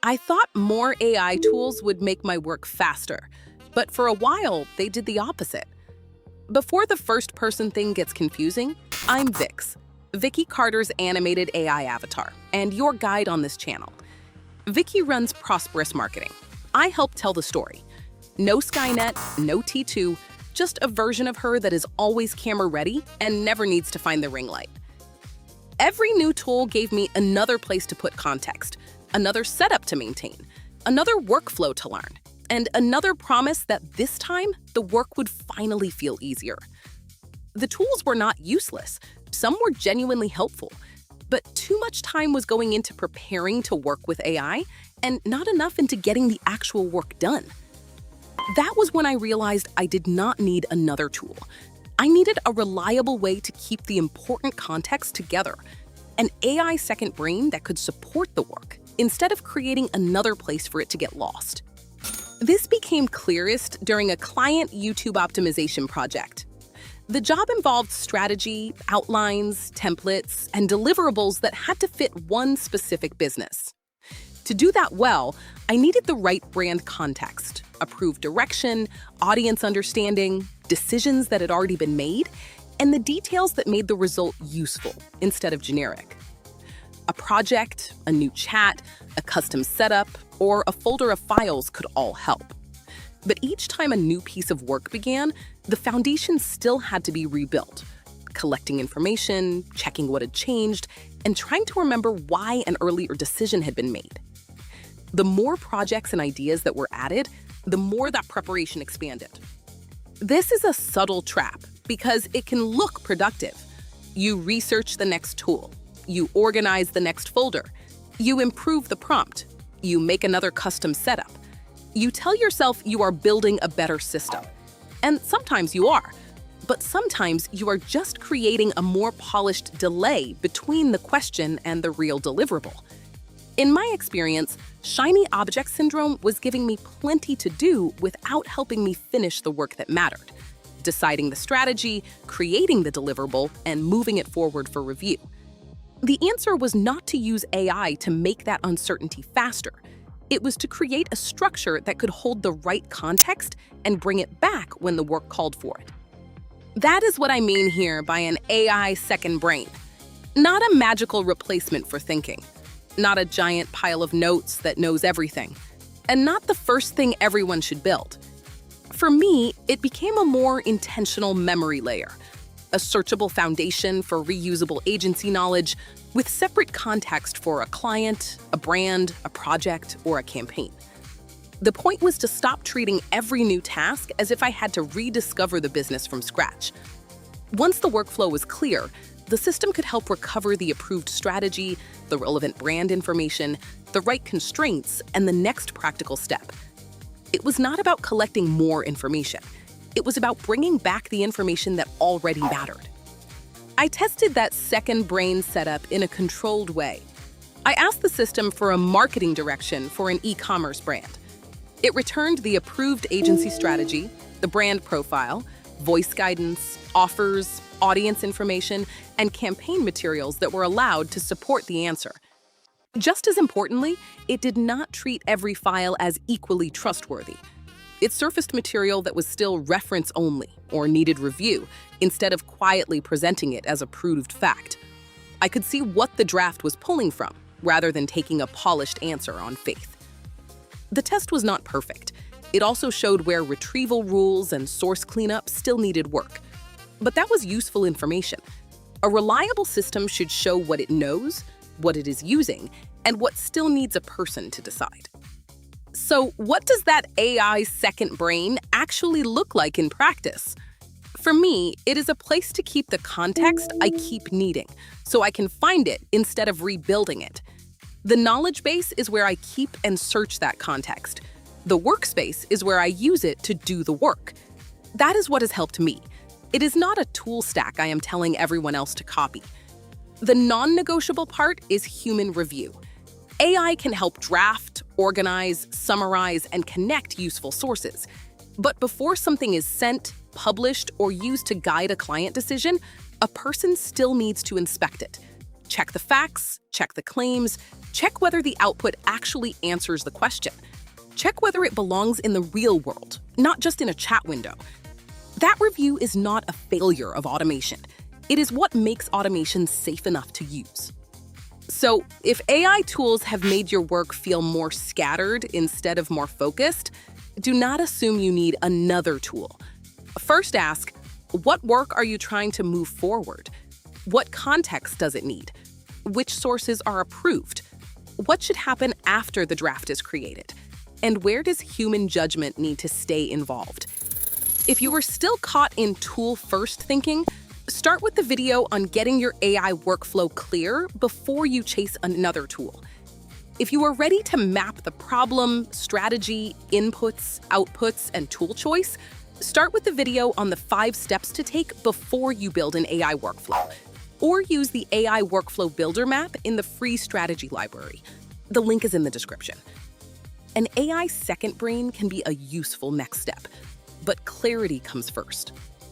I thought more AI tools would make my work faster, but for a while, they did the opposite. Before the first-person thing gets confusing, I'm Vix, Vikki Carter's animated AI avatar, and your guide on this channel. Vikki runs Prosperous marketing. I help tell the story. No Skynet, no T2, just a version of her that is always camera-ready and never needs to find the ring light. Every new tool gave me another place to put context, another setup to maintain, another workflow to learn, and another promise that this time, the work would finally feel easier. The tools were not useless. Some were genuinely helpful, but too much time was going into preparing to work with AI and not enough into getting the actual work done. That was when I realized I did not need another tool. I needed a reliable way to keep the important context together, an AI second brain that could support the work, instead of creating another place for it to get lost. This became clearest during a client YouTube optimization project. The job involved strategy, outlines, templates, and deliverables that had to fit one specific business. To do that well, I needed the right brand context, approved direction, audience understanding, decisions that had already been made, and the details that made the result useful instead of generic. A project, a new chat, a custom setup, or a folder of files could all help. But each time a new piece of work began, the foundation still had to be rebuilt, collecting information, checking what had changed, and trying to remember why an earlier decision had been made. The more projects and ideas that were added, the more that preparation expanded. This is a subtle trap because it can look productive. You research the next tool, you organize the next folder, you improve the prompt, you make another custom setup. You tell yourself you are building a better system. And sometimes you are, but sometimes you are just creating a more polished delay between the question and the real deliverable. In my experience, shiny object syndrome was giving me plenty to do without helping me finish the work that mattered, deciding the strategy, creating the deliverable, and moving it forward for review. The answer was not to use AI to make that uncertainty faster. It was to create a structure that could hold the right context and bring it back when the work called for it. That is what I mean here by an AI second brain. Not a magical replacement for thinking. Not a giant pile of notes that knows everything, and not the first thing everyone should build. For me, it became a more intentional memory layer, a searchable foundation for reusable agency knowledge with separate context for a client, a brand, a project, or a campaign. The point was to stop treating every new task as if I had to rediscover the business from scratch. Once the workflow was clear, the system could help recover the approved strategy, the relevant brand information, the right constraints, and the next practical step. It was not about collecting more information. It was about bringing back the information that already mattered. I tested that second brain setup in a controlled way. I asked the system for a marketing direction for an e-commerce brand. It returned the approved agency strategy, the brand profile, voice guidance, offers, audience information, and campaign materials that were allowed to support the answer. Just as importantly, it did not treat every file as equally trustworthy. It surfaced material that was still reference only or needed review instead of quietly presenting it as a proved fact. I could see what the draft was pulling from rather than taking a polished answer on faith. The test was not perfect. It also showed where retrieval rules and source cleanup still needed work. But that was useful information. A reliable system should show what it knows, what it is using, and what still needs a person to decide. So what does that AI second brain actually look like in practice? For me, it is a place to keep the context I keep needing, so I can find it instead of rebuilding it. The knowledge base is where I keep and search that context. The workspace is where I use it to do the work. That is what has helped me. It is not a tool stack I am telling everyone else to copy. The non-negotiable part is human review. AI can help draft, organize, summarize, and connect useful sources. But before something is sent, published, or used to guide a client decision, a person still needs to inspect it. Check the facts, check the claims, Check whether the output actually answers the question. Check whether it belongs in the real world, not just in a chat window. That review is not a failure of automation. It is what makes automation safe enough to use. So, if AI tools have made your work feel more scattered instead of more focused, do not assume you need another tool. First ask, what work are you trying to move forward? What context does it need? Which sources are approved? What should happen after the draft is created? And where does human judgment need to stay involved? If you are still caught in tool-first thinking, start with the video on getting your AI workflow clear before you chase another tool. If you are ready to map the problem, strategy, inputs, outputs, and tool choice, start with the video on the 5 steps to take before you build an AI workflow. Or use the AI Workflow Builder map in the free strategy library. The link is in the description. An AI second brain can be a useful next step, but clarity comes first.